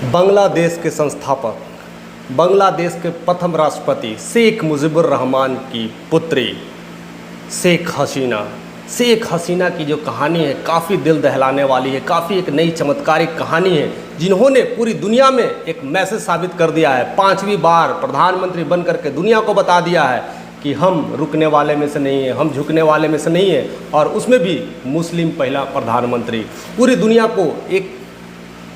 बांग्लादेश के संस्थापक, बांग्लादेश के प्रथम राष्ट्रपति शेख मुजीबुर रहमान की पुत्री शेख हसीना की जो कहानी है काफ़ी दिल दहलाने वाली है, काफ़ी एक नई चमत्कारिक कहानी है, जिन्होंने पूरी दुनिया में एक मैसेज साबित कर दिया है। 5वीं बार प्रधानमंत्री बन करके दुनिया को बता दिया है कि हम रुकने वाले में से नहीं हैं, हम झुकने वाले में से नहीं हैं, और उसमें भी मुस्लिम पहला प्रधानमंत्री। पूरी दुनिया को एक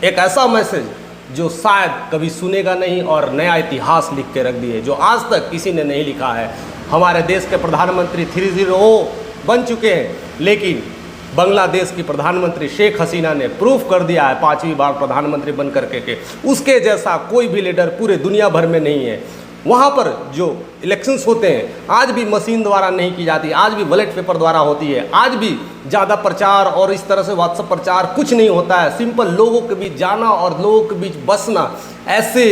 ऐसा मैसेज जो शायद कभी सुनेगा नहीं और नया इतिहास लिख के रख दिए, जो आज तक किसी ने नहीं लिखा है। हमारे देश के प्रधानमंत्री 3-0 बन चुके हैं, लेकिन बांग्लादेश की प्रधानमंत्री शेख हसीना ने प्रूफ कर दिया है 5वीं बार प्रधानमंत्री बन करके के उसके जैसा कोई भी लीडर पूरे दुनिया भर में नहीं है। वहाँ पर जो इलेक्शंस होते हैं आज भी मशीन द्वारा नहीं की जाती, आज भी बैलेट पेपर द्वारा होती है, आज भी ज़्यादा प्रचार और इस तरह से व्हाट्सएप प्रचार कुछ नहीं होता है। सिंपल लोगों के बीच जाना और लोगों के बीच बसना, ऐसे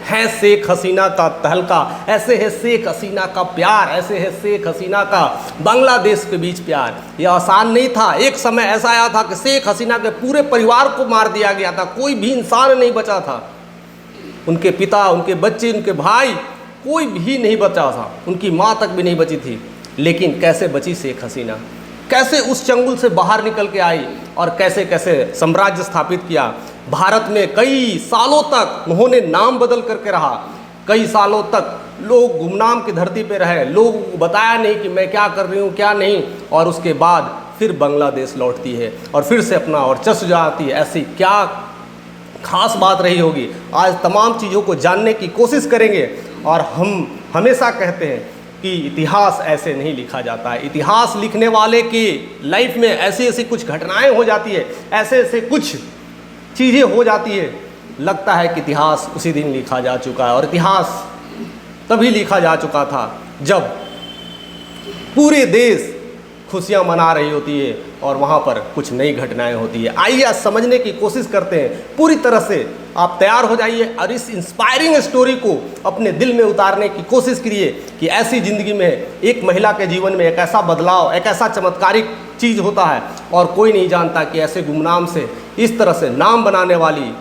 है शेख हसीना का तहलका, ऐसे है शेख हसीना का प्यार, ऐसे है शेख हसीना का बांग्लादेश के बीच प्यार। यह आसान नहीं था। एक समय ऐसा आया था कि शेख हसीना के पूरे परिवार को मार दिया गया था, कोई भी इंसान नहीं बचा था। उनके पिता, उनके बच्चे, उनके भाई, कोई भी नहीं बचा था, उनकी माँ तक भी नहीं बची थी। लेकिन कैसे बची शेख हसीना, कैसे उस चंगुल से बाहर निकल के आई और कैसे कैसे साम्राज्य स्थापित किया। भारत में कई सालों तक उन्होंने नाम बदल करके रहा, कई सालों तक लोग गुमनाम की धरती पे रहे, लोगों को बताया नहीं कि मैं क्या कर रही हूँ क्या नहीं, और उसके बाद फिर बांग्लादेश लौटती है और फिर से अपना वर्चस्व जाती है। ऐसी क्या खास बात रही होगी, आज तमाम चीज़ों को जानने की कोशिश करेंगे। और हम हमेशा कहते हैं कि इतिहास ऐसे नहीं लिखा जाता है, इतिहास लिखने वाले की लाइफ में ऐसी ऐसी कुछ घटनाएं हो जाती है, ऐसे ऐसे कुछ चीज़ें हो जाती है, लगता है कि इतिहास उसी दिन लिखा जा चुका है। और इतिहास तभी लिखा जा चुका था जब पूरे देश खुशियां मना रही होती है और वहाँ पर कुछ नई घटनाएं होती है। आइए आज समझने की कोशिश करते हैं, पूरी तरह से आप तैयार हो जाइए और इस इंस्पायरिंग स्टोरी को अपने दिल में उतारने की कोशिश करिए कि ऐसी ज़िंदगी में एक महिला के जीवन में एक ऐसा बदलाव, एक ऐसा चमत्कारिक चीज़ होता है और कोई नहीं जानता कि ऐसे गुमनाम से इस तरह से नाम बनाने वाली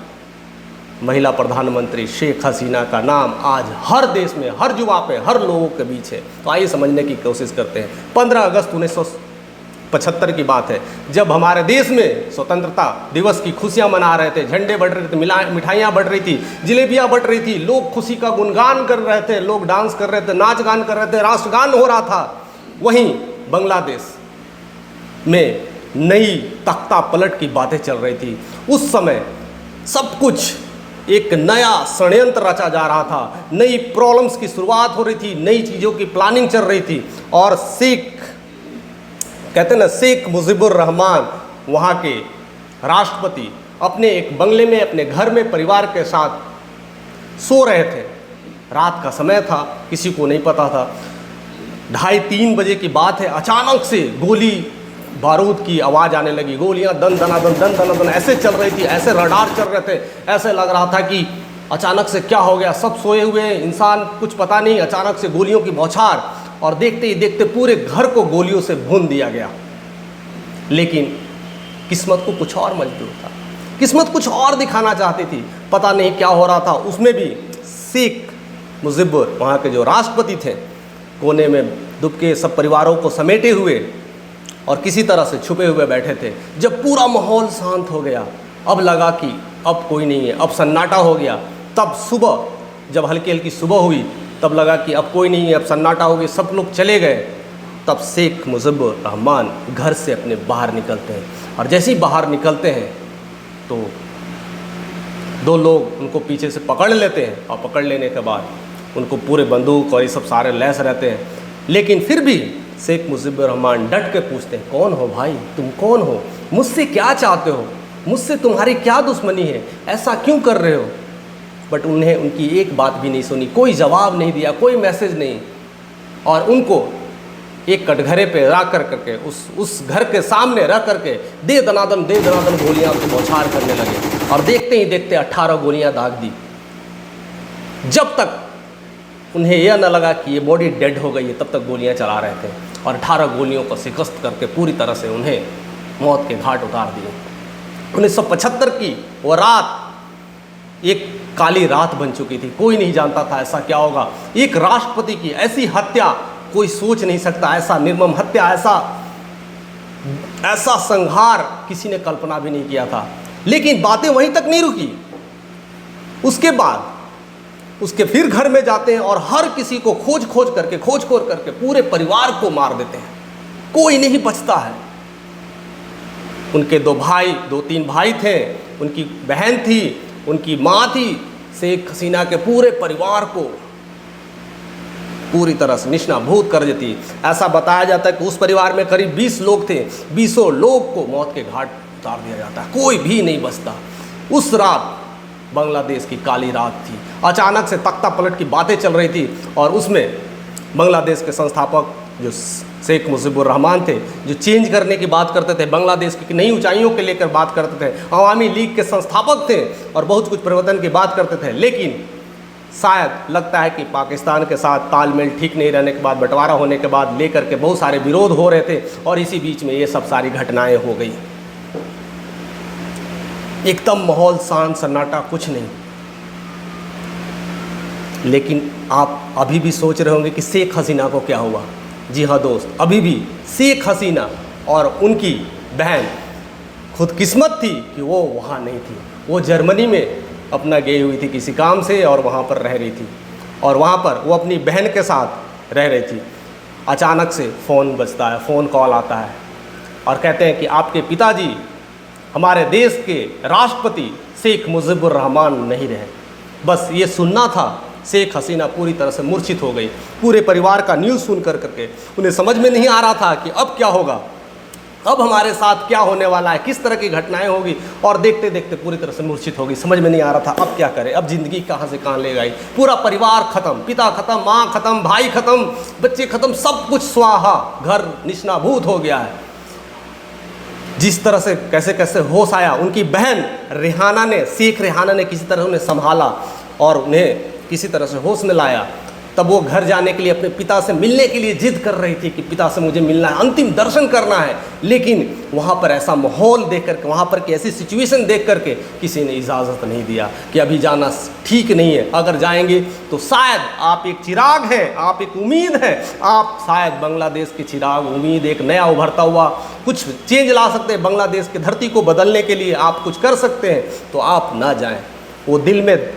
महिला प्रधानमंत्री शेख हसीना का नाम आज हर देश में, हर युवा पे, हर लोगों के बीच है। तो आइए समझने की कोशिश करते हैं। 15 अगस्त 1975 की बात है, जब हमारे देश में स्वतंत्रता दिवस की खुशियां मना रहे थे, झंडे बढ़ रहे थे, मिठाइयाँ बढ़ रही थी, जलेबियाँ बढ़ रही थी, लोग खुशी का गुणगान कर रहे थे, लोग डांस कर रहे थे, नाच गान कर रहे थे, राष्ट्रगान हो रहा था। वहीं बांग्लादेश में नई तख्ता पलट की बातें चल रही थी। उस समय सब कुछ एक नया षड्यंत्र रचा जा रहा था, नई प्रॉब्लम्स की शुरुआत हो रही थी, नई चीज़ों की प्लानिंग चल रही थी। और कहते हैं ना, शेख मुजीबुर रहमान वहाँ के राष्ट्रपति अपने एक बंगले में, अपने घर में परिवार के साथ सो रहे थे। रात का समय था, किसी को नहीं पता था, 2:30-3 बजे की बात है। अचानक से गोली बारूद की आवाज़ आने लगी, गोलियां दन दन ऐसे चल रही थी, ऐसे रडार चल रहे थे, ऐसे लग रहा था कि अचानक से क्या हो गया, सब सोए हुए इंसान, कुछ पता नहीं, अचानक से गोलियों की बौछार, और देखते ही देखते पूरे घर को गोलियों से भून दिया गया। लेकिन किस्मत को कुछ और मंजूर था, किस्मत कुछ और दिखाना चाहती थी, पता नहीं क्या हो रहा था। उसमें भी शेख मुजीबुर वहाँ के जो राष्ट्रपति थे, कोने में दुबके सब परिवारों को समेटे हुए और किसी तरह से छुपे हुए बैठे थे। जब पूरा माहौल शांत हो गया, अब लगा कि अब कोई नहीं है, अब सन्नाटा हो गया। तब सुबह जब हल्की हल्की सुबह हुई, तब लगा कि अब कोई नहीं है, अब सन्नाटा हो गया, सब लोग चले गए। तब शेख मुजीबुर रहमान घर से अपने बाहर निकलते हैं, और जैसे ही बाहर निकलते हैं तो 2 लोग उनको पीछे से पकड़ लेते हैं, और पकड़ लेने के बाद उनको पूरे बंदूक और ये सब सारे लैस रहते हैं। लेकिन फिर भी शेख मुजीबुर रहमान डट के पूछते हैं, कौन हो भाई, तुम कौन हो, मुझसे क्या चाहते हो, मुझसे तुम्हारी क्या दुश्मनी है, ऐसा क्यों कर रहे हो। बट उन्हें उनकी एक बात भी नहीं सुनी, कोई जवाब नहीं दिया, कोई मैसेज नहीं। और उनको एक कटघरे पे रख करके उस घर के सामने रख करके दे दनादन गोलियां को बौछार करने लगे। और देखते ही देखते 18 गोलियां दाग दी। जब तक उन्हें यह न लगा कि ये बॉडी डेड हो गई है, तब तक गोलियां चला रहे थे, और 18 गोलियों को शिकस्त करके पूरी तरह से उन्हें मौत के घाट उतार दिए। 1975 की वो रात एक काली रात बन चुकी थी। कोई नहीं जानता था ऐसा क्या होगा। एक राष्ट्रपति की ऐसी हत्या कोई सोच नहीं सकता, ऐसा निर्मम हत्या, ऐसा संहार किसी ने कल्पना भी नहीं किया था। लेकिन बातें वहीं तक नहीं रुकी। उसके बाद उसके फिर घर में जाते हैं और हर किसी को खोज खोज करके पूरे परिवार को मार देते हैं। कोई नहीं बचता है। उनके दो तीन भाई थे, उनकी बहन थी, उनकी माँ थी। शेख हसीना के पूरे परिवार को पूरी तरह से निश्नाभूत कर देती। ऐसा बताया जाता है कि उस परिवार में करीब 20 लोग थे। 20 लोग को मौत के घाट उतार दिया जाता है। कोई भी नहीं बचता। उस रात बांग्लादेश की काली रात थी। अचानक से तख्ता पलट की बातें चल रही थी और उसमें बांग्लादेश के संस्थापक जो शेख मुजीबुर रहमान थे, जो चेंज करने की बात करते थे, बांग्लादेश की नई ऊंचाइयों के लेकर बात करते थे, अवामी लीग के संस्थापक थे और बहुत कुछ परिवर्तन की बात करते थे। लेकिन शायद लगता है कि पाकिस्तान के साथ तालमेल ठीक नहीं रहने के बाद, बंटवारा होने के बाद लेकर के बहुत सारे विरोध हो रहे थे और इसी बीच में ये सब सारी घटनाएं हो गई। एकदम माहौल शांत सन्नाटा, कुछ नहीं। लेकिन आप अभी भी सोच रहे होंगे कि शेख हसीना को क्या हुआ। जी हाँ दोस्त, अभी भी शेख हसीना और उनकी बहन खुदकिस्मत थी कि वो वहाँ नहीं थी। वो जर्मनी में अपना गई हुई थी किसी काम से और वहाँ पर रह रही थी और वहाँ पर वो अपनी बहन के साथ रह रही थी। अचानक से फ़ोन बजता है, फ़ोन कॉल आता है और कहते हैं कि आपके पिताजी हमारे देश के राष्ट्रपति शेख मुजीबुर रहमान नहीं रहे। बस ये सुनना था। शेख हसीना पूरी तरह से मूर्छित हो गई। पूरे परिवार का न्यूज़ सुन करके उन्हें समझ में नहीं आ रहा था कि अब क्या होगा, अब हमारे साथ क्या होने वाला है, किस तरह की घटनाएं होगी। और देखते देखते पूरी तरह से मूर्छित हो गई। समझ में नहीं आ रहा था अब क्या करें, अब ज़िंदगी कहाँ से कहाँ ले गई। पूरा परिवार ख़त्म, पिता ख़त्म, माँ ख़त्म, भाई ख़त्म, बच्चे ख़त्म, सब कुछ स्वाहा, घर निश्नाभूत हो गया है। जिस तरह से कैसे कैसे होश आया, उनकी बहन रेहाना ने, शेख रेहाना ने किसी तरह उन्हें संभाला और उन्हें किसी तरह से होश में लाया। तब वो घर जाने के लिए अपने पिता से मिलने के लिए जिद कर रही थी कि पिता से मुझे मिलना है, अंतिम दर्शन करना है। लेकिन वहाँ पर ऐसा माहौल देख करके, वहाँ पर की ऐसी सिचुएशन देख करके किसी ने इजाज़त नहीं दिया कि अभी जाना ठीक नहीं है। अगर जाएंगे तो शायद आप एक चिराग हैं, आप एक उम्मीद हैं, आप शायद बांग्लादेश की चिराग, उम्मीद, एक नया उभरता हुआ कुछ चेंज ला सकते हैं, बांग्लादेश की धरती को बदलने के लिए आप कुछ कर सकते हैं, तो आप ना जाएँ। वो दिल में,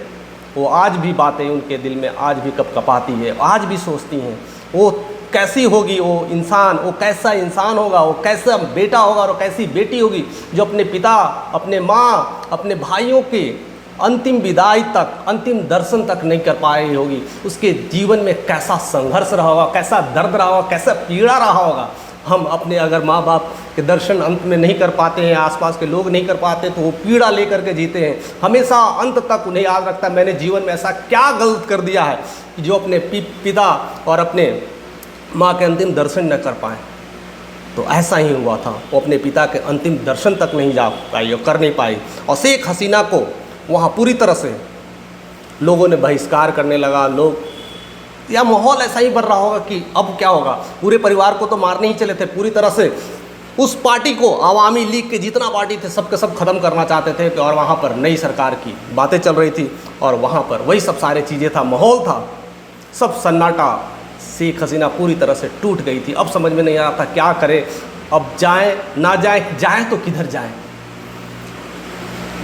वो आज भी बातें उनके दिल में आज भी कपकपाती है, आज भी सोचती हैं वो कैसी होगी वो इंसान, वो कैसा इंसान होगा, वो कैसा बेटा होगा और कैसी बेटी होगी जो अपने पिता, अपने माँ, अपने भाइयों के अंतिम विदाई तक, अंतिम दर्शन तक नहीं कर पा रही होगी। उसके जीवन में कैसा संघर्ष रहा होगा, कैसा दर्द रहा होगा, कैसा पीड़ा रहा होगा। हम अपने अगर माँ बाप के दर्शन अंत में नहीं कर पाते हैं, आसपास के लोग नहीं कर पाते, तो वो पीड़ा लेकर के जीते हैं। हमेशा अंत तक उन्हें याद रखता है मैंने जीवन में ऐसा क्या गलत कर दिया है कि जो अपने पिता और अपने माँ के अंतिम दर्शन न कर पाए। तो ऐसा ही हुआ था, वो अपने पिता के अंतिम दर्शन तक नहीं जा पाई और कर नहीं पाई। और शेख हसीना को वहाँ पूरी तरह से लोगों ने बहिष्कार करने लगा। लोग, या माहौल ऐसा ही बन रहा होगा कि अब क्या होगा। पूरे परिवार को तो मारने ही चले थे, पूरी तरह से उस पार्टी को, अवामी लीग के जितना पार्टी थे सबके सब खत्म करना चाहते थे। और वहाँ पर नई सरकार की बातें चल रही थी और वहाँ पर वही सब सारे चीज़ें था, माहौल था, सब सन्नाटा। शेख हसीना पूरी तरह से टूट गई थी। अब समझ में नहीं आ रहा था क्या करें, अब जाएं ना जाएं, जाएं तो किधर जाएं।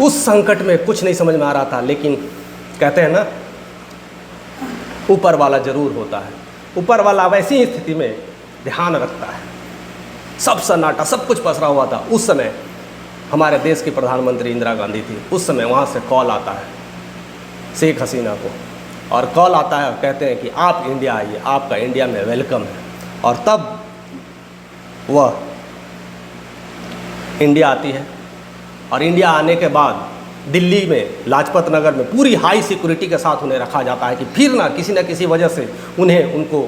उस संकट में कुछ नहीं समझ में आ रहा था। लेकिन कहते हैं ना, ऊपर वाला जरूर होता है। ऊपर वाला वैसी ही स्थिति में ध्यान रखता है। सब सन्नाटा, सब कुछ पसरा हुआ था। उस समय हमारे देश की प्रधानमंत्री इंदिरा गांधी थी। उस समय वहाँ से कॉल आता है शेख हसीना को, और कॉल आता है और कहते हैं कि आप इंडिया आइए, आपका इंडिया में वेलकम है। और तब वह इंडिया आती है और इंडिया आने के बाद दिल्ली में लाजपत नगर में पूरी हाई सिक्योरिटी के साथ उन्हें रखा जाता है कि फिर ना किसी वजह से उनको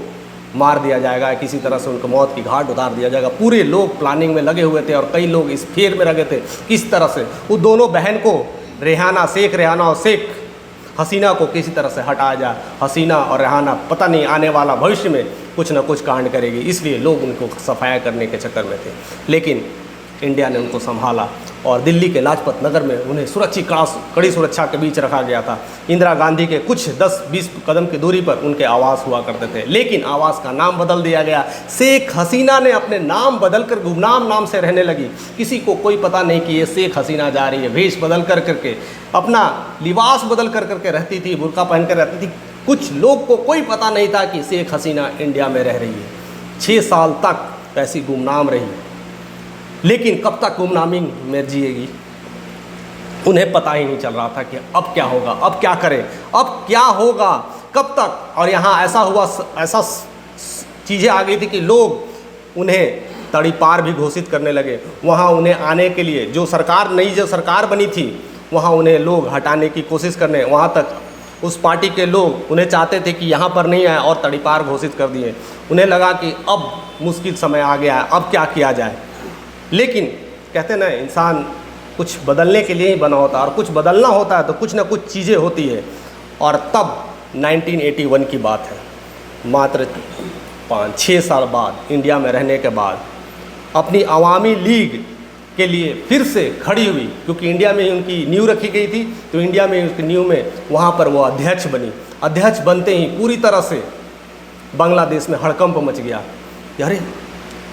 मार दिया जाएगा, किसी तरह से उनको मौत की घाट उतार दिया जाएगा। पूरे लोग प्लानिंग में लगे हुए थे और कई लोग इस फेर में लगे थे किस तरह से वो दोनों बहन को, रेहाना, शेख रेहाना और शेख हसीना को किसी तरह से हटाया जाए। हसीना और रेहाना पता नहीं आने वाला भविष्य में कुछ ना कुछ कांड करेगी, इसलिए लोग उनको सफाया करने के चक्कर में थे। लेकिन इंडिया ने उनको संभाला और दिल्ली के लाजपत नगर में उन्हें सुरक्षित कड़ी सुरक्षा के बीच रखा गया था। इंदिरा गांधी के कुछ 10-20 कदम की दूरी पर उनके आवास हुआ करते थे, लेकिन आवास का नाम बदल दिया गया। शेख हसीना ने अपने नाम बदलकर गुमनाम नाम से रहने लगी। किसी को कोई पता नहीं कि ये शेख हसीना जा रही है। वेश बदल कर करके, अपना लिबास बदल कर करके रहती थी, बुर्का पहन कर रहती थी। कुछ लोग को कोई पता नहीं था कि शेख हसीना इंडिया में रह रही है। 6 साल तक ऐसी गुमनाम रही, लेकिन कब तक गुमनामी में जिएगी उन्हें पता ही नहीं चल रहा था कि अब क्या होगा, अब क्या करें, अब क्या होगा, कब तक। और यहाँ ऐसा चीज़ें आ गई थी कि लोग उन्हें तड़ीपार भी घोषित करने लगे। वहाँ उन्हें आने के लिए जो सरकार बनी थी, वहाँ उन्हें लोग हटाने की कोशिश करने, वहाँ तक उस पार्टी के लोग उन्हें चाहते थे कि यहाँ पर नहीं आए और तड़ीपार घोषित कर दिए। उन्हें लगा कि अब मुश्किल समय आ गया है, अब क्या किया जाए। लेकिन कहते ना, इंसान कुछ बदलने के लिए ही बना होता है, और कुछ बदलना होता है तो कुछ ना कुछ चीज़ें होती है। और तब 1981 की बात है, मात्र 5-6 साल बाद इंडिया में रहने के बाद अपनी अवामी लीग के लिए फिर से खड़ी हुई, क्योंकि इंडिया में ही उनकी नींव रखी गई थी। तो इंडिया में उसकी नींव में वहाँ पर वो अध्यक्ष बनी। अध्यक्ष बनते ही पूरी तरह से बांग्लादेश में हड़कंप मच गया। अरे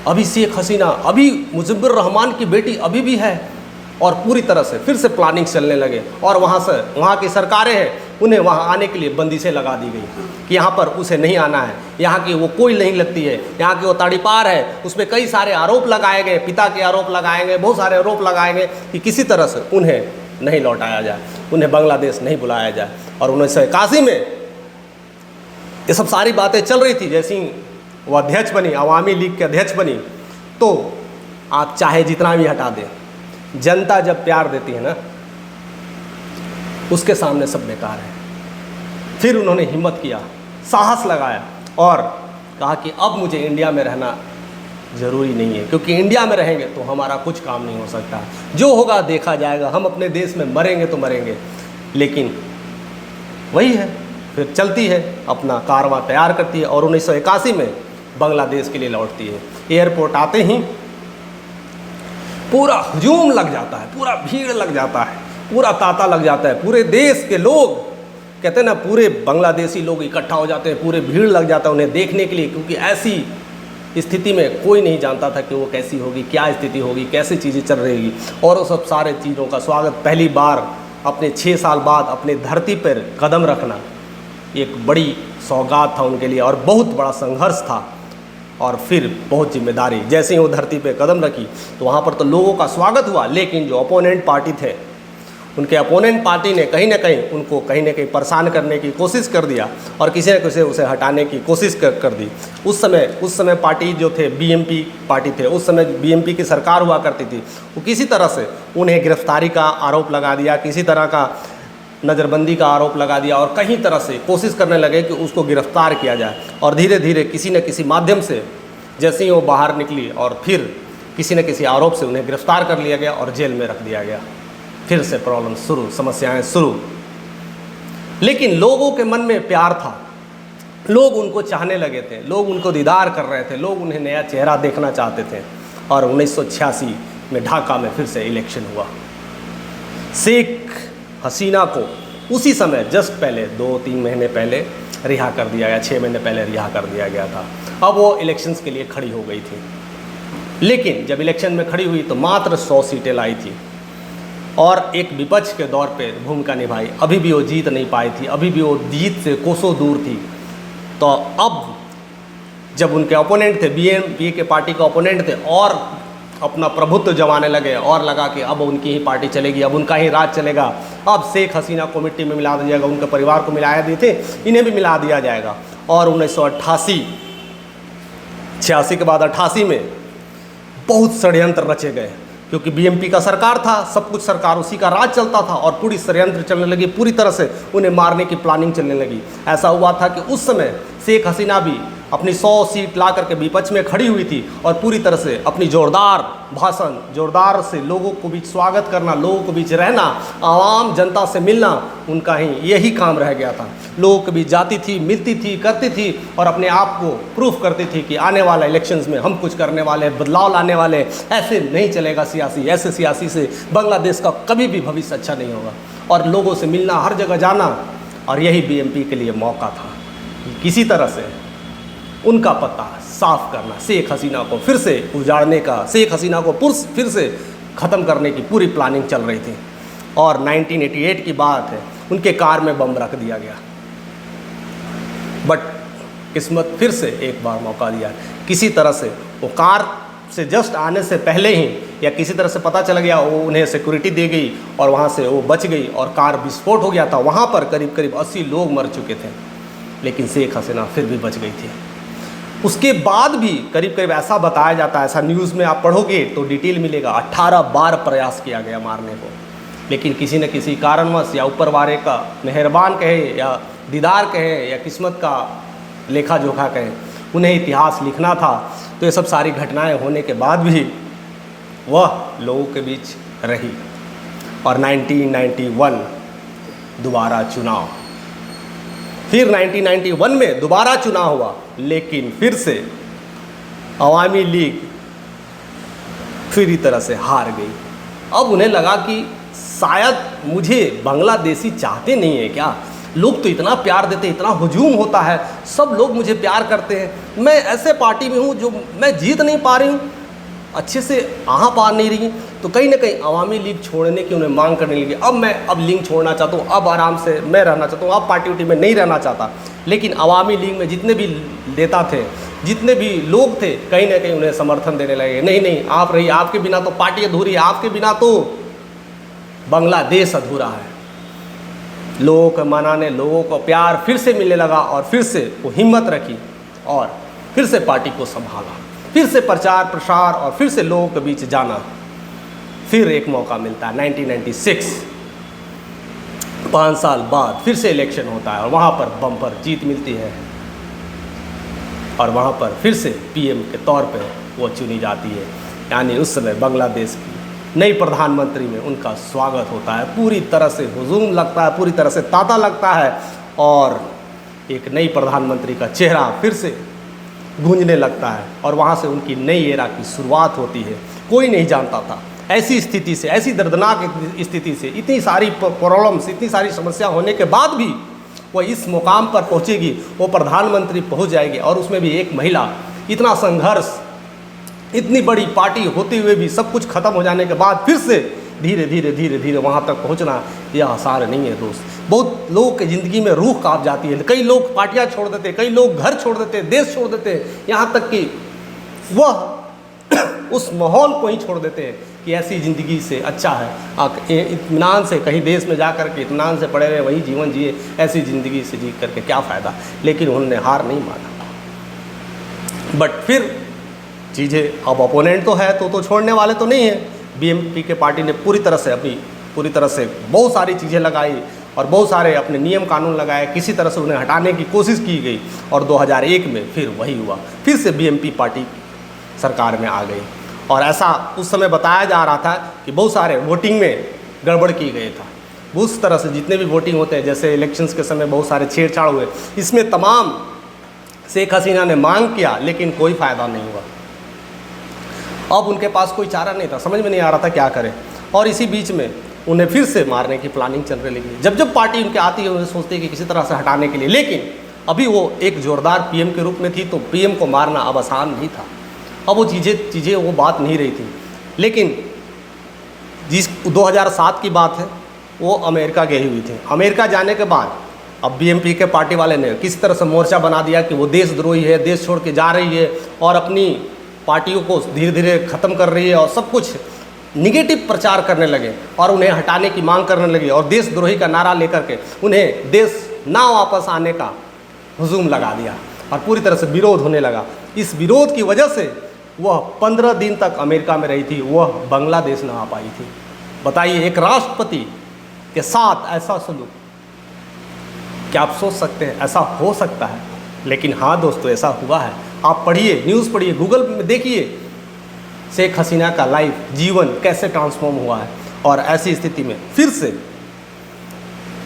अभी शेख हसीना, अभी मुजिबुर रहमान की बेटी अभी भी है, और पूरी तरह से फिर से प्लानिंग चलने लगे। और वहाँ की सरकारें हैं, उन्हें वहाँ आने के लिए बंदिशें लगा दी गई कि यहाँ पर उसे नहीं आना है, यहाँ की वो कोई नहीं लगती है, यहाँ की वो तड़ीपार है। उसमें कई सारे आरोप लगाए गए, पिता के आरोप लगाए गए, बहुत सारे आरोप लगाए गए कि किसी तरह से उन्हें नहीं लौटाया जाए, उन्हें बांग्लादेश नहीं बुलाया जाए। और 1981 में ये सब सारी बातें चल रही थी। जैसे ही वो अध्यक्ष बनी, अवामी लीग के अध्यक्ष बनी, तो आप चाहे जितना भी हटा दें, जनता जब प्यार देती है ना, उसके सामने सब बेकार है। फिर उन्होंने हिम्मत किया, साहस लगाया और कहा कि अब मुझे इंडिया में रहना ज़रूरी नहीं है, क्योंकि इंडिया में रहेंगे तो हमारा कुछ काम नहीं हो सकता, जो होगा देखा जाएगा, हम अपने देश में मरेंगे तो मरेंगे। लेकिन वही है, फिर चलती है, अपना कारवां तैयार करती है और 1981 में बांग्लादेश के लिए लौटती है। एयरपोर्ट आते ही पूरा हुजूम लग जाता है, पूरा भीड़ लग जाता है, पूरा तांता लग जाता है। पूरे देश के लोग, कहते हैं ना, पूरे बांग्लादेशी लोग इकट्ठा हो जाते हैं, पूरे भीड़ लग जाता है उन्हें देखने के लिए, क्योंकि ऐसी स्थिति में कोई नहीं जानता था कि वो कैसी होगी, क्या स्थिति होगी, कैसी चीज़ें चल रही। और वो सब सारे चीज़ों का स्वागत, पहली बार अपने 6 साल बाद अपने धरती पर कदम रखना एक बड़ी सौगात था उनके लिए, और बहुत बड़ा संघर्ष था, और फिर बहुत जिम्मेदारी। जैसे ही वो धरती पे कदम रखी तो वहाँ पर तो लोगों का स्वागत हुआ, लेकिन जो अपोनेंट पार्टी थे, उनके अपोनेंट पार्टी ने कहीं ना कहीं उनको कहीं ना कहीं परेशान करने की कोशिश कर दिया, और किसी न किसी उसे हटाने की कोशिश कर दी। उस समय पार्टी जो थे, बीएमपी पार्टी थे, उस समय बीएमपी की सरकार हुआ करती थी, वो किसी तरह से उन्हें गिरफ्तारी का आरोप लगा दिया, किसी तरह का नज़रबंदी का आरोप लगा दिया, और कहीं तरह से कोशिश करने लगे कि उसको गिरफ्तार किया जाए। और धीरे धीरे किसी न किसी माध्यम से जैसे ही वो बाहर निकली, और फिर किसी न किसी आरोप से उन्हें गिरफ्तार कर लिया गया और जेल में रख दिया गया। फिर से प्रॉब्लम शुरू, समस्याएं शुरू। लेकिन लोगों के मन में प्यार था, लोग उनको चाहने लगे थे, लोग उनको दीदार कर रहे थे, लोग उन्हें नया चेहरा देखना चाहते थे। और 1986 में ढाका में फिर से इलेक्शन हुआ। शेख हसीना को उसी समय जस्ट पहले 2-3 महीने पहले रिहा कर दिया गया, 6 महीने पहले रिहा कर दिया गया था। अब वो इलेक्शंस के लिए खड़ी हो गई थी, लेकिन जब इलेक्शन में खड़ी हुई तो मात्र 100 सीटें लाई थी, और एक विपक्ष के दौर पे भूमिका निभाई। अभी भी वो जीत नहीं पाई थी, अभी भी वो जीत से कोसों दूर थी। तो अब जब उनके ओपोनेंट थे, बीएमपी के पार्टी के ओपोनेंट थे, और अपना प्रभुत्व जमाने लगे, और लगा कि अब उनकी ही पार्टी चलेगी, अब उनका ही राज चलेगा, अब शेख हसीना को मिट्टी में मिला दिया जाएगा, उनके परिवार को मिलाया दिए थे, इन्हें भी मिला दिया जाएगा। और 1986 के बाद 88 में बहुत षड्यंत्र रचे गए, क्योंकि बीएमपी का सरकार था, सब कुछ सरकार उसी का राज चलता था, और पूरी षड्यंत्र चलने लगी, पूरी तरह से उन्हें मारने की प्लानिंग चलने लगी। ऐसा हुआ था कि उस समय शेख हसीना भी अपनी 100 सीट ला करके विपक्ष में खड़ी हुई थी और पूरी तरह से अपनी जोरदार भाषण, जोरदार से लोगों को बीच स्वागत करना, लोगों के बीच रहना, आवाम जनता से मिलना, उनका ही यही काम रह गया था। लोगों के बीच जाती थी, मिलती थी, करती थी और अपने आप को प्रूफ करती थी कि आने वाला इलेक्शंस में हम कुछ करने वाले, बदलाव लाने वाले। ऐसे नहीं चलेगा सियासी, ऐसे सियासी से बांग्लादेश का कभी भी भविष्य अच्छा नहीं होगा। और लोगों से मिलना, हर जगह जाना, और यही बीएमपी के लिए मौका था किसी तरह से उनका पता साफ करना, शेख हसीना को फिर से उजाड़ने का, शेख हसीना को फिर से ख़त्म करने की पूरी प्लानिंग चल रही थी। और 1988 की बात है, उनके कार में बम रख दिया गया। बट किस्मत फिर से एक बार मौका दिया, किसी तरह से वो कार से जस्ट आने से पहले ही या किसी तरह से पता चल गया, वो उन्हें सिक्योरिटी दी गई और वहाँ से वो बच गई और कार विस्फोट हो गया था। वहाँ पर करीब करीब 80 लोग मर चुके थे, लेकिन शेख हसीना फिर भी बच गई थी। उसके बाद भी करीब करीब ऐसा बताया जाता है, ऐसा न्यूज़ में आप पढ़ोगे तो डिटेल मिलेगा, 18 बार प्रयास किया गया मारने को, लेकिन किसी न किसी कारणवश या ऊपर वाले का मेहरबान कहे या दीदार कहे या किस्मत का लेखा जोखा कहे, उन्हें इतिहास लिखना था। तो ये सब सारी घटनाएं होने के बाद भी वह लोगों के बीच रही। और 1991 दोबारा चुनाव, फिर 1991 में दोबारा चुनाव हुआ, लेकिन फिर से अवामी लीग पूरी तरह से हार गई। अब उन्हें लगा कि शायद मुझे बांग्लादेशी चाहते नहीं है क्या, लोग तो इतना प्यार देते, इतना हुजूम होता है, सब लोग मुझे प्यार करते हैं, मैं ऐसे पार्टी में हूँ जो मैं जीत नहीं पा रही हूँ, अच्छे से आहा पार नहीं रही, तो कहीं ना कहीं अवामी लीग छोड़ने की उन्हें मांग करने लगी। अब लीग छोड़ना चाहता हूँ, अब आराम से मैं रहना चाहता हूँ, अब पार्टी उटी में नहीं रहना चाहता। लेकिन अवामी लीग में जितने भी नेता थे, जितने भी लोग थे, कहीं ना कहीं उन्हें समर्थन देने लगे, नहीं नहीं आप रहिए, आपके बिना तो पार्टी अधूरी है, आपके बिना तो बांग्लादेश अधूरा है। लोगों को मनाने, लोगों को प्यार फिर से मिलने लगा और फिर से वो हिम्मत रखी और फिर से पार्टी को संभाला, फिर से प्रचार प्रसार और फिर से लोगों के बीच जाना। फिर एक मौका मिलता है 1996, 5 साल बाद फिर से इलेक्शन होता है और वहाँ पर बम्पर जीत मिलती है और वहाँ पर फिर से पीएम के तौर पे वो चुनी जाती है। यानी उस समय बांग्लादेश की नई प्रधानमंत्री में उनका स्वागत होता है, पूरी तरह से हुजूम लगता है, पूरी तरह से तांता लगता है और एक नई प्रधानमंत्री का चेहरा फिर से गूंजने लगता है और वहाँ से उनकी नई एरा की शुरुआत होती है। कोई नहीं जानता था ऐसी स्थिति से, ऐसी दर्दनाक स्थिति से, इतनी सारी प्रॉब्लम्स, इतनी सारी समस्या होने के बाद भी वो इस मुकाम पर पहुँचेगी, वो प्रधानमंत्री पहुँच जाएगी और उसमें भी एक महिला। इतना संघर्ष, इतनी बड़ी पार्टी होते हुए भी सब कुछ खत्म हो जाने के बाद फिर से धीरे धीरे धीरे धीरे वहाँ तक पहुँचना यह आसान नहीं है दोस्त। बहुत लोगों की ज़िंदगी में रूह कांप जाती है, कई लोग पार्टियाँ छोड़ देते, कई लोग घर छोड़ देते, देश छोड़ देते, यहाँ तक कि वह उस माहौल को ही छोड़ देते हैं कि ऐसी ज़िंदगी से अच्छा है इत्मीनान से कहीं देश में जा कर के इत्मीनान से पड़े रहे, वही जीवन जिए, ऐसी ज़िंदगी से जी करके क्या फ़ायदा। लेकिन उन्होंने हार नहीं माना। बट फिर चीज़ें, अब अपोनेंट तो है तो छोड़ने वाले तो नहीं है। बीएमपी के पार्टी ने पूरी तरह से बहुत सारी चीज़ें लगाई और बहुत सारे अपने नियम कानून लगाए, किसी तरह से उन्हें हटाने की कोशिश की गई और 2001 में फिर वही हुआ, फिर से बीएमपी पार्टी सरकार में आ गई। और ऐसा उस समय बताया जा रहा था कि बहुत सारे वोटिंग में गड़बड़ की गई था। उस तरह से जितने भी वोटिंग होते हैं, जैसे इलेक्शंस के समय बहुत सारे छेड़छाड़ हुए, इसमें तमाम शेख हसीना ने मांग किया लेकिन कोई फ़ायदा नहीं हुआ। अब उनके पास कोई चारा नहीं था, समझ में नहीं आ रहा था क्या करें। और इसी बीच में उन्हें फिर से मारने की प्लानिंग चल रही लगी। जब जब पार्टी उनके आती है उन्हें सोचते हैं कि किसी तरह से हटाने के लिए, लेकिन अभी वो एक जोरदार पीएम के रूप में थी तो पीएम को मारना अब आसान नहीं था। अब वो चीज़ें वो बात नहीं रही थी। लेकिन जिस 2007 की बात है, वो अमेरिका गई हुई थी। अमेरिका जाने के बाद अब बीएमपी के पार्टी वाले ने किस तरह से मोर्चा बना दिया कि वो देशद्रोही है, देश छोड़ के जा रही है और अपनी पार्टियों को धीरे धीरे ख़त्म कर रही है और सब कुछ निगेटिव प्रचार करने लगे और उन्हें हटाने की मांग करने लगे और देशद्रोही का नारा लेकर के उन्हें देश ना वापस आने का हुजूम लगा दिया और पूरी तरह से विरोध होने लगा। इस विरोध की वजह से वह 15 दिन तक अमेरिका में रही थी, वह बांग्लादेश ना आ पाई थी। बताइए, एक राष्ट्रपति के साथ ऐसा सलूक, क्या आप सोच सकते हैं ऐसा हो सकता है? लेकिन हाँ दोस्तों, ऐसा हुआ है। आप पढ़िए, न्यूज़ पढ़िए, गूगल में देखिए शेख हसीना का लाइफ जीवन कैसे ट्रांसफॉर्म हुआ है। और ऐसी स्थिति में फिर से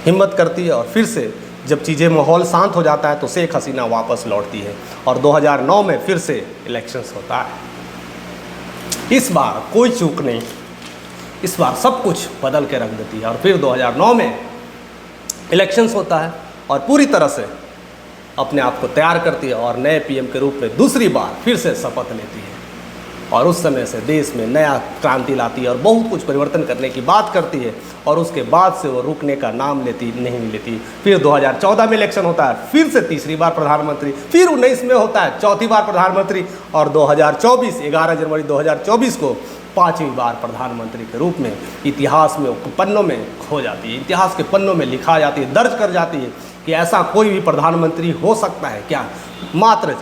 हिम्मत करती है और फिर से जब चीज़ें माहौल शांत हो जाता है तो शेख हसीना वापस लौटती है और 2009 में फिर से इलेक्शंस होता है। इस बार कोई चूक नहीं, इस बार सब कुछ बदल के रख देती है और फिर 2009 में इलेक्शंस होता है और पूरी तरह से अपने आप को तैयार करती है और नए पीएम के रूप में दूसरी बार फिर से शपथ लेती है और उस समय से देश में नया क्रांति लाती है और बहुत कुछ परिवर्तन करने की बात करती है और उसके बाद से वो रुकने का नाम नहीं लेती। फिर 2014 में इलेक्शन होता है, फिर से तीसरी बार प्रधानमंत्री, फिर 19 में होता है चौथी बार प्रधानमंत्री और 2024 11 जनवरी 2024 को पाँचवीं बार प्रधानमंत्री के रूप में इतिहास में पन्नों में खो जाती है, इतिहास के पन्नों में लिखा जाती है, दर्ज कर जाती है कि ऐसा कोई भी प्रधानमंत्री हो सकता है क्या। मात्र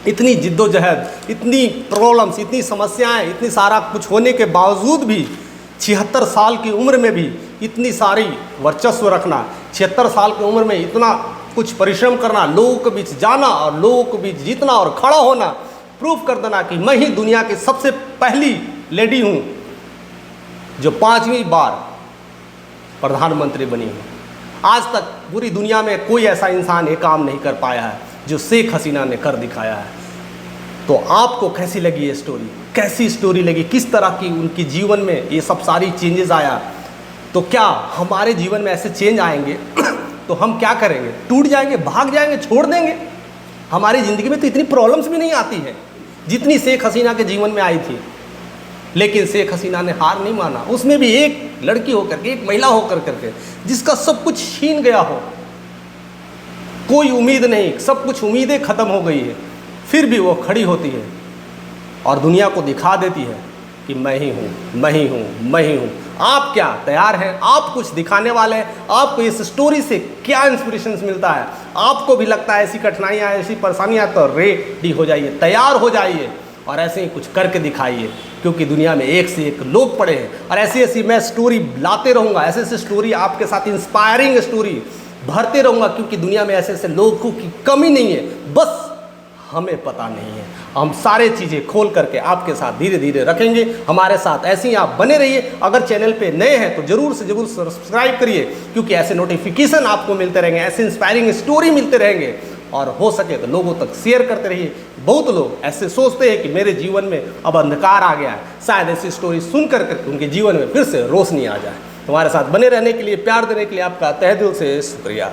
इतनी जिद्दोजहद, इतनी प्रॉब्लम्स, इतनी समस्याएं, इतनी सारा कुछ होने के बावजूद भी 76 साल की उम्र में भी इतनी सारी वर्चस्व रखना, 76 साल की उम्र में इतना कुछ परिश्रम करना, लोगों के बीच जाना और लोगों के बीच जीतना और खड़ा होना, प्रूफ कर देना कि मैं ही दुनिया की सबसे पहली लेडी हूँ जो 5वीं बार प्रधानमंत्री बनी हूँ। आज तक पूरी दुनिया में कोई ऐसा इंसान ये काम नहीं कर पाया है जो शेख हसीना ने कर दिखाया है। तो आपको कैसी लगी ये स्टोरी, कैसी स्टोरी लगी, किस तरह की उनकी जीवन में ये सब सारी चेंजेस आया। तो क्या हमारे जीवन में ऐसे चेंज आएंगे तो हम क्या करेंगे, टूट जाएंगे, भाग जाएंगे, छोड़ देंगे। हमारी ज़िंदगी में तो इतनी प्रॉब्लम्स भी नहीं आती है जितनी शेख हसीना के जीवन में आई थी। लेकिन शेख हसीना ने हार नहीं माना, उसमें भी एक लड़की होकर के, एक महिला होकर करके जिसका सब कुछ छीन गया हो, कोई उम्मीद नहीं, सब कुछ उम्मीदें ख़त्म हो गई है, फिर भी वो खड़ी होती है और दुनिया को दिखा देती है कि मैं ही हूँ, मैं ही हूँ, मैं ही हूँ। आप क्या तैयार हैं? आप कुछ दिखाने वाले हैं? आपको इस स्टोरी से क्या इंस्पिरेशन मिलता है? आपको भी लगता है ऐसी कठिनाइयाँ, ऐसी परेशानियाँ, तो रेडी हो जाइए, तैयार हो जाइए और ऐसे ही कुछ करके दिखाइए, क्योंकि दुनिया में एक से एक लोग पड़े हैं और ऐसी ऐसी मैं स्टोरी लाते रहूँगा, ऐसे ऐसे स्टोरी आपके साथ, इंस्पायरिंग स्टोरी भरते रहूँगा, क्योंकि दुनिया में ऐसे ऐसे लोगों की कमी नहीं है, बस हमें पता नहीं है। हम सारे चीज़ें खोल करके आपके साथ धीरे धीरे रखेंगे। हमारे साथ ऐसे ही आप बने रहिए। अगर चैनल पे नए हैं तो ज़रूर से ज़रूर सब्सक्राइब करिए, क्योंकि ऐसे नोटिफिकेशन आपको मिलते रहेंगे, ऐसे इंस्पायरिंग स्टोरी मिलते रहेंगे और हो सके तो लोगों तक शेयर करते रहिए। बहुत लोग ऐसे सोचते हैं कि मेरे जीवन में अब अंधकार आ गया है, शायद ऐसी स्टोरी सुन कर उनके जीवन में फिर से रोशनी आ जाए। हमारे साथ बने रहने के लिए, प्यार देने के लिए आपका तहे दिल से शुक्रिया।